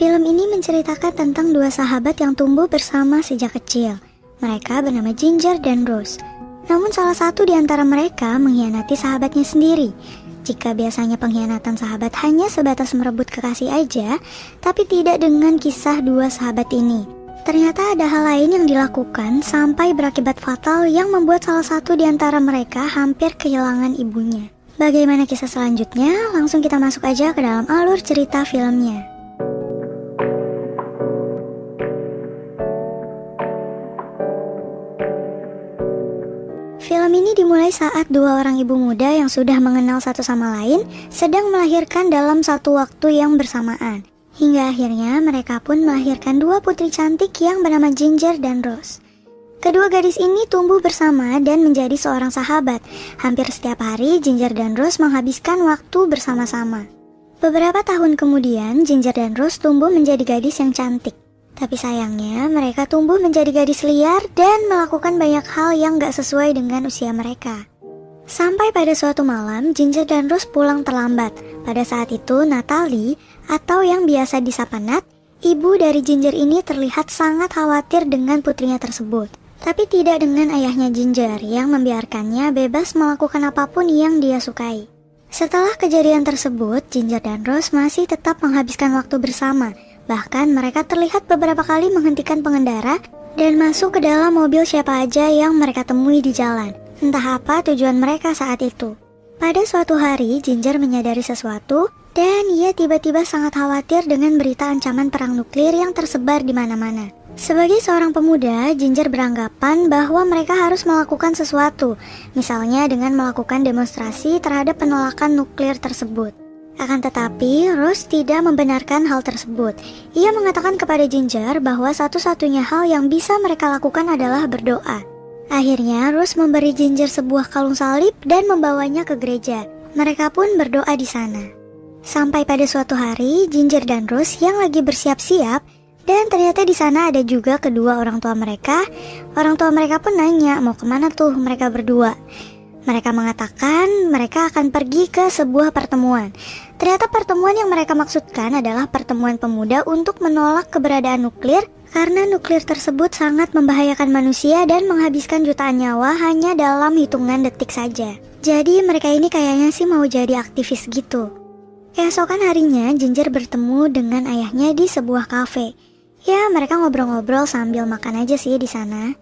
Film ini menceritakan tentang dua sahabat yang tumbuh bersama sejak kecil. Mereka bernama Ginger dan Rose. Namun salah satu di antara mereka mengkhianati sahabatnya sendiri. Jika biasanya pengkhianatan sahabat hanya sebatas merebut kekasih aja, tapi tidak dengan kisah dua sahabat ini. Ternyata ada hal lain yang dilakukan sampai berakibat fatal yang membuat salah satu di antara mereka hampir kehilangan ibunya. Bagaimana kisah selanjutnya? Langsung kita masuk aja ke dalam alur cerita filmnya. Film ini dimulai saat dua orang ibu muda yang sudah mengenal satu sama lain sedang melahirkan dalam satu waktu yang bersamaan. Hingga akhirnya mereka pun melahirkan dua putri cantik yang bernama Ginger dan Rose. Kedua gadis ini tumbuh bersama dan menjadi seorang sahabat. Hampir setiap hari Ginger dan Rose menghabiskan waktu bersama-sama. Beberapa tahun kemudian Ginger dan Rose tumbuh menjadi gadis yang cantik. Tapi sayangnya mereka tumbuh menjadi gadis liar dan melakukan banyak hal yang gak sesuai dengan usia mereka. Sampai pada suatu malam Ginger dan Rose pulang terlambat. Pada saat itu Natalie, atau yang biasa disapa Nat, ibu dari Ginger ini terlihat sangat khawatir dengan putrinya tersebut. Tapi tidak dengan ayahnya Ginger yang membiarkannya bebas melakukan apapun yang dia sukai. Setelah kejadian tersebut, Ginger dan Rose masih tetap menghabiskan waktu bersama. Bahkan mereka terlihat beberapa kali menghentikan pengendara dan masuk ke dalam mobil siapa aja yang mereka temui di jalan. Entah apa tujuan mereka saat itu. Pada suatu hari, Ginger menyadari sesuatu dan ia tiba-tiba sangat khawatir dengan berita ancaman perang nuklir yang tersebar di mana-mana. Sebagai seorang pemuda, Ginger beranggapan bahwa mereka harus melakukan sesuatu, misalnya dengan melakukan demonstrasi terhadap penolakan nuklir tersebut. Akan tetapi, Rose tidak membenarkan hal tersebut. Ia mengatakan kepada Ginger bahwa satu-satunya hal yang bisa mereka lakukan adalah berdoa. Akhirnya, Rose memberi Ginger sebuah kalung salib dan membawanya ke gereja. Mereka pun berdoa di sana. Sampai pada suatu hari, Ginger dan Rose yang lagi bersiap-siap, dan ternyata di sana ada juga kedua orang tua mereka. Orang tua mereka pun nanya mau kemana tuh mereka berdua. Mereka mengatakan mereka akan pergi ke sebuah pertemuan. Ternyata pertemuan yang mereka maksudkan adalah pertemuan pemuda untuk menolak keberadaan nuklir karena nuklir tersebut sangat membahayakan manusia dan menghabiskan jutaan nyawa hanya dalam hitungan detik saja. Jadi mereka ini kayaknya sih mau jadi aktivis gitu. Keesokan harinya Ginger bertemu dengan ayahnya di sebuah kafe. Ya mereka ngobrol-ngobrol sambil makan aja sih di sana.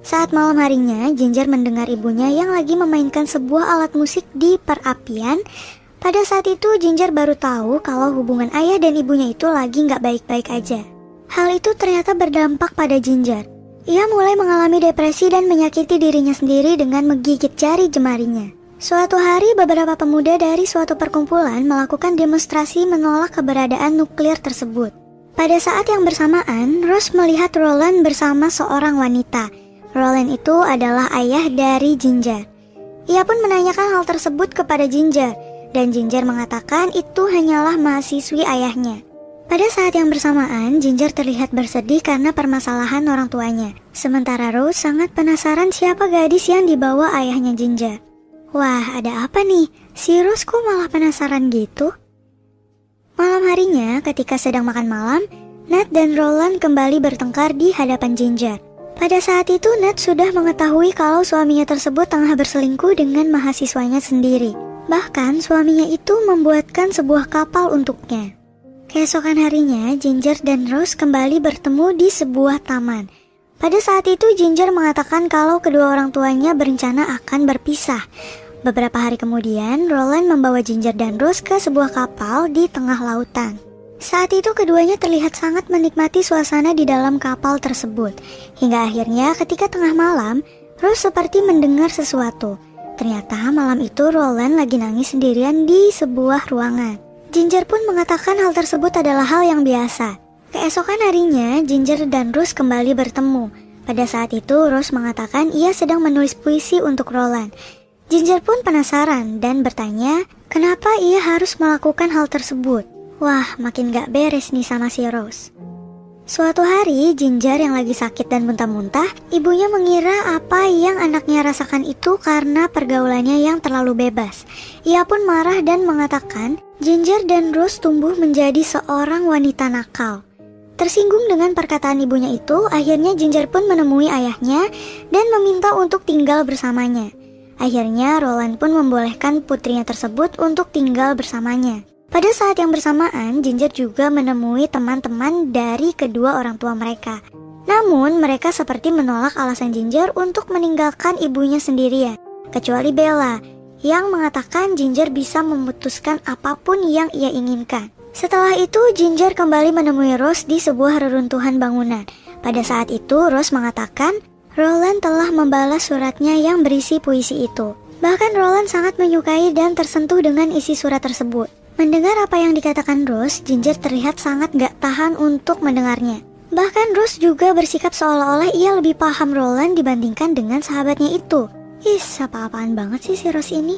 Saat malam harinya, Ginger mendengar ibunya yang lagi memainkan sebuah alat musik di perapian. Pada saat itu, Ginger baru tahu kalau hubungan ayah dan ibunya itu lagi nggak baik-baik aja. Hal itu ternyata berdampak pada Ginger. Ia mulai mengalami depresi dan menyakiti dirinya sendiri dengan menggigit jari jemarinya. Suatu hari, beberapa pemuda dari suatu perkumpulan melakukan demonstrasi menolak keberadaan nuklir tersebut. Pada saat yang bersamaan, Rose melihat Roland bersama seorang wanita. Roland itu adalah ayah dari Ginger. Ia pun menanyakan hal tersebut kepada Ginger, dan Ginger mengatakan itu hanyalah mahasiswi ayahnya. Pada saat yang bersamaan, Ginger terlihat bersedih karena permasalahan orang tuanya. Sementara Rose sangat penasaran siapa gadis yang dibawa ayahnya Ginger. Wah, ada apa nih? Si Rose kok malah penasaran gitu? Malam harinya, ketika sedang makan malam, Nat dan Roland kembali bertengkar di hadapan Ginger. Pada saat itu Nat sudah mengetahui kalau suaminya tersebut tengah berselingkuh dengan mahasiswanya sendiri. Bahkan suaminya itu membuatkan sebuah kapal untuknya. Keesokan harinya Ginger dan Rose kembali bertemu di sebuah taman. Pada saat itu Ginger mengatakan kalau kedua orang tuanya berencana akan berpisah. Beberapa hari kemudian Roland membawa Ginger dan Rose ke sebuah kapal di tengah lautan. Saat itu keduanya terlihat sangat menikmati suasana di dalam kapal tersebut. Hingga akhirnya ketika tengah malam, Rose seperti mendengar sesuatu. Ternyata malam itu Roland lagi nangis sendirian di sebuah ruangan. Ginger pun mengatakan hal tersebut adalah hal yang biasa. Keesokan harinya, Ginger dan Rose kembali bertemu. Pada saat itu, Rose mengatakan ia sedang menulis puisi untuk Roland. Ginger pun penasaran dan bertanya, kenapa ia harus melakukan hal tersebut. Wah, makin gak beres nih sama si Rose. Suatu hari, Ginger yang lagi sakit dan muntah-muntah, ibunya mengira apa yang anaknya rasakan itu karena pergaulannya yang terlalu bebas. Ia pun marah dan mengatakan Ginger dan Rose tumbuh menjadi seorang wanita nakal. Tersinggung dengan perkataan ibunya itu, akhirnya Ginger pun menemui ayahnya dan meminta untuk tinggal bersamanya. Akhirnya Roland pun membolehkan putrinya tersebut untuk tinggal bersamanya. Pada saat yang bersamaan, Ginger juga menemui teman-teman dari kedua orang tua mereka. Namun mereka seperti menolak alasan Ginger untuk meninggalkan ibunya sendirian, kecuali Bella yang mengatakan Ginger bisa memutuskan apapun yang ia inginkan. Setelah itu, Ginger kembali menemui Rose di sebuah reruntuhan bangunan. Pada saat itu, Rose mengatakan Roland telah membalas suratnya yang berisi puisi itu. Bahkan Roland sangat menyukai dan tersentuh dengan isi surat tersebut. Mendengar apa yang dikatakan Rose, Ginger terlihat sangat gak tahan untuk mendengarnya. Bahkan Rose juga bersikap seolah-olah ia lebih paham Roland dibandingkan dengan sahabatnya itu. Apa-apaan banget sih si Rose ini?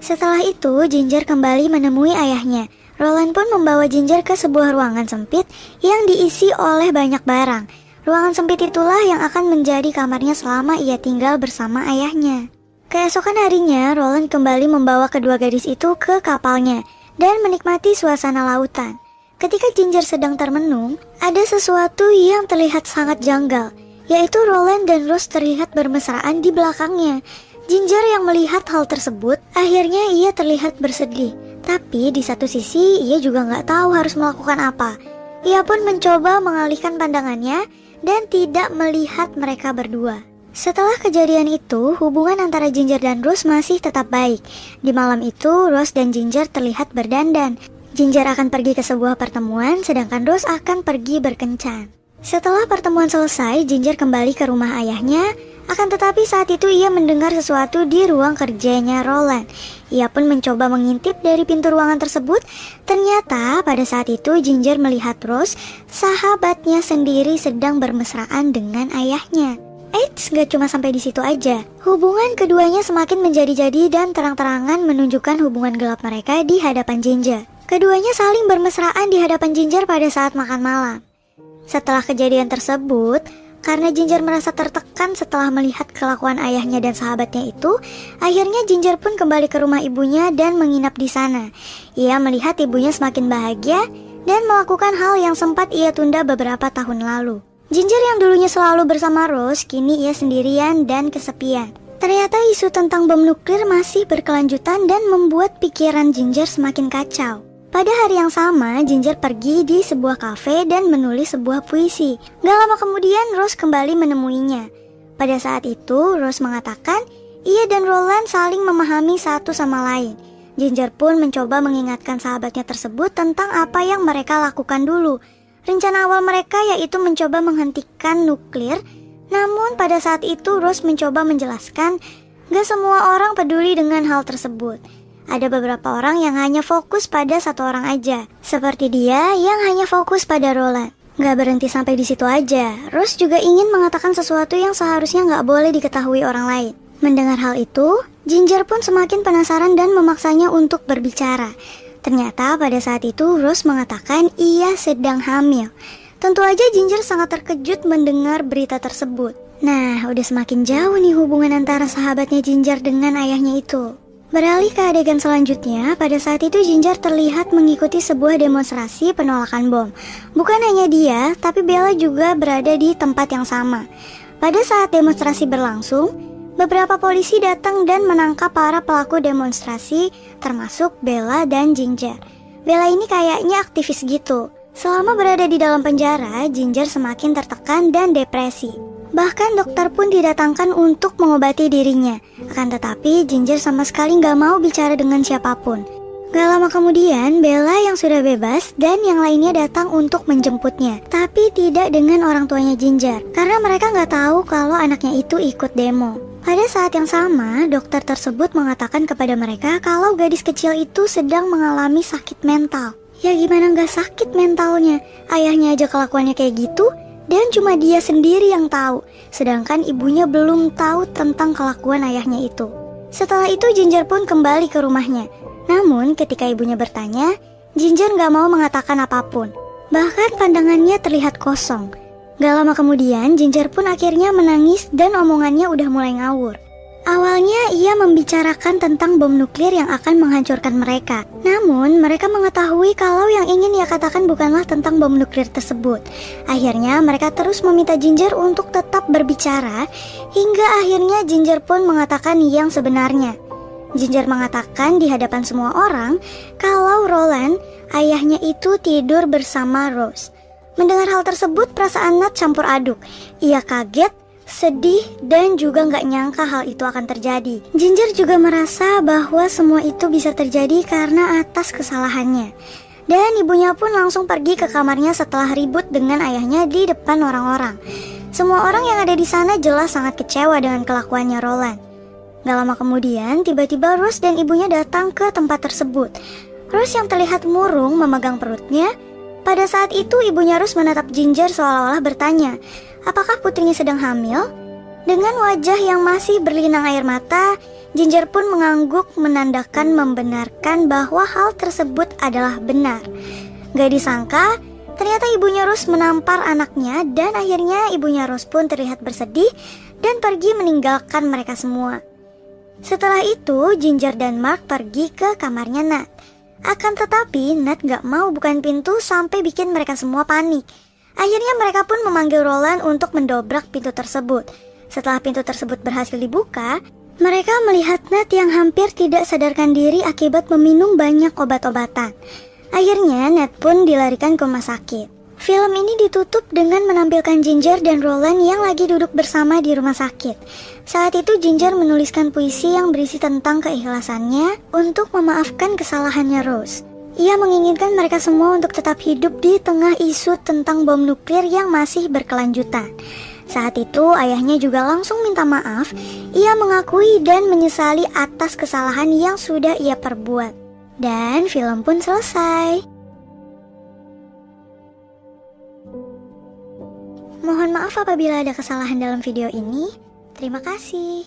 Setelah itu, Ginger kembali menemui ayahnya. Roland pun membawa Ginger ke sebuah ruangan sempit yang diisi oleh banyak barang. Ruangan sempit itulah yang akan menjadi kamarnya selama ia tinggal bersama ayahnya. Keesokan harinya, Roland kembali membawa kedua gadis itu ke kapalnya dan menikmati suasana lautan. Ketika Ginger sedang termenung, ada sesuatu yang terlihat sangat janggal, yaitu Roland dan Rose terlihat bermesraan di belakangnya. Ginger yang melihat hal tersebut, akhirnya ia terlihat bersedih. Tapi di satu sisi ia juga nggak tahu harus melakukan apa. Ia pun mencoba mengalihkan pandangannya dan tidak melihat mereka berdua. Setelah kejadian itu, hubungan antara Ginger dan Rose masih tetap baik. Di malam itu, Rose dan Ginger terlihat berdandan. Ginger akan pergi ke sebuah pertemuan, sedangkan Rose akan pergi berkencan. Setelah pertemuan selesai, Ginger kembali ke rumah ayahnya. Akan tetapi saat itu ia mendengar sesuatu di ruang kerjanya Roland. Ia pun mencoba mengintip dari pintu ruangan tersebut. Ternyata pada saat itu Ginger melihat Rose, sahabatnya sendiri, sedang bermesraan dengan ayahnya. Eits, gak cuma sampai di situ aja. Hubungan keduanya semakin menjadi-jadi dan terang-terangan menunjukkan hubungan gelap mereka di hadapan Ginger. Keduanya saling bermesraan di hadapan Ginger pada saat makan malam. Setelah kejadian tersebut, karena Ginger merasa tertekan setelah melihat kelakuan ayahnya dan sahabatnya itu, akhirnya Ginger pun kembali ke rumah ibunya dan menginap di sana. Ia melihat ibunya semakin bahagia dan melakukan hal yang sempat ia tunda beberapa tahun lalu. Ginger yang dulunya selalu bersama Rose, kini ia sendirian dan kesepian. Ternyata isu tentang bom nuklir masih berkelanjutan dan membuat pikiran Ginger semakin kacau. Pada hari yang sama, Ginger pergi di sebuah kafe dan menulis sebuah puisi. Gak lama kemudian, Rose kembali menemuinya. Pada saat itu, Rose mengatakan ia dan Roland saling memahami satu sama lain. Ginger pun mencoba mengingatkan sahabatnya tersebut tentang apa yang mereka lakukan dulu. Rencana awal mereka yaitu mencoba menghentikan nuklir. Namun pada saat itu, Rose mencoba menjelaskan gak semua orang peduli dengan hal tersebut. Ada beberapa orang yang hanya fokus pada satu orang aja, seperti dia yang hanya fokus pada Roland. Gak berhenti sampai di situ aja, Rose juga ingin mengatakan sesuatu yang seharusnya gak boleh diketahui orang lain. Mendengar hal itu, Ginger pun semakin penasaran dan memaksanya untuk berbicara. Ternyata pada saat itu Rose mengatakan ia sedang hamil. Tentu aja Ginger sangat terkejut mendengar berita tersebut. Nah, udah semakin jauh nih hubungan antara sahabatnya Ginger dengan ayahnya itu. Beralih ke adegan selanjutnya, pada saat itu Ginger terlihat mengikuti sebuah demonstrasi penolakan bom. Bukan hanya dia, tapi Bella juga berada di tempat yang sama. Pada saat demonstrasi berlangsung, beberapa polisi datang dan menangkap para pelaku demonstrasi, termasuk Bella dan Ginger. Bella ini kayaknya aktivis gitu. Selama berada di dalam penjara, Ginger semakin tertekan dan depresi. Bahkan dokter pun didatangkan untuk mengobati dirinya. Akan tetapi Ginger sama sekali gak mau bicara dengan siapapun. Gak lama kemudian Bella yang sudah bebas dan yang lainnya datang untuk menjemputnya. Tapi tidak dengan orang tuanya Ginger, karena mereka gak tahu kalau anaknya itu ikut demo. Pada saat yang sama, dokter tersebut mengatakan kepada mereka kalau gadis kecil itu sedang mengalami sakit mental. Ya gimana gak sakit mentalnya? Ayahnya aja kelakuannya kayak gitu. Dan cuma dia sendiri yang tahu, sedangkan ibunya belum tahu tentang kelakuan ayahnya itu. Setelah itu Ginger pun kembali ke rumahnya. Namun ketika ibunya bertanya, Ginger gak mau mengatakan apapun. Bahkan pandangannya terlihat kosong. Gak lama kemudian Ginger pun akhirnya menangis dan omongannya udah mulai ngawur. Awalnya ia membicarakan tentang bom nuklir yang akan menghancurkan mereka. Namun mereka mengetahui kalau yang ingin ia katakan bukanlah tentang bom nuklir tersebut. Akhirnya mereka terus meminta Ginger untuk tetap berbicara, hingga akhirnya Ginger pun mengatakan yang sebenarnya. Ginger mengatakan di hadapan semua orang kalau Roland, ayahnya itu tidur bersama Rose. Mendengar hal tersebut, perasaan Nat campur aduk. Ia kaget, sedih, dan juga gak nyangka hal itu akan terjadi. Ginger juga merasa bahwa semua itu bisa terjadi karena atas kesalahannya. Dan ibunya pun langsung pergi ke kamarnya setelah ribut dengan ayahnya di depan orang-orang. Semua orang yang ada di sana jelas sangat kecewa dengan kelakuannya Roland. Gak lama kemudian, tiba-tiba Rose dan ibunya datang ke tempat tersebut. Rose yang terlihat murung memegang perutnya. Pada saat itu ibunya Rose menatap Ginger seolah-olah bertanya, apakah putrinya sedang hamil? Dengan wajah yang masih berlinang air mata, Ginger pun mengangguk menandakan membenarkan bahwa hal tersebut adalah benar. Gak disangka, ternyata ibunya Rose menampar anaknya dan akhirnya ibunya Rose pun terlihat bersedih dan pergi meninggalkan mereka semua. Setelah itu, Ginger dan Mark pergi ke kamarnya Nat. Akan tetapi, Nat gak mau bukain pintu sampai bikin mereka semua panik. Akhirnya mereka pun memanggil Roland untuk mendobrak pintu tersebut. Setelah pintu tersebut berhasil dibuka, mereka melihat Nat yang hampir tidak sadarkan diri akibat meminum banyak obat-obatan. Akhirnya, Nat pun dilarikan ke rumah sakit. Film ini ditutup dengan menampilkan Ginger dan Roland yang lagi duduk bersama di rumah sakit. Saat itu Ginger menuliskan puisi yang berisi tentang keikhlasannya untuk memaafkan kesalahannya Rose. Ia menginginkan mereka semua untuk tetap hidup di tengah isu tentang bom nuklir yang masih berkelanjutan. Saat itu ayahnya juga langsung minta maaf. Ia mengakui dan menyesali atas kesalahan yang sudah ia perbuat. Dan film pun selesai. Mohon maaf apabila ada kesalahan dalam video ini. Terima kasih.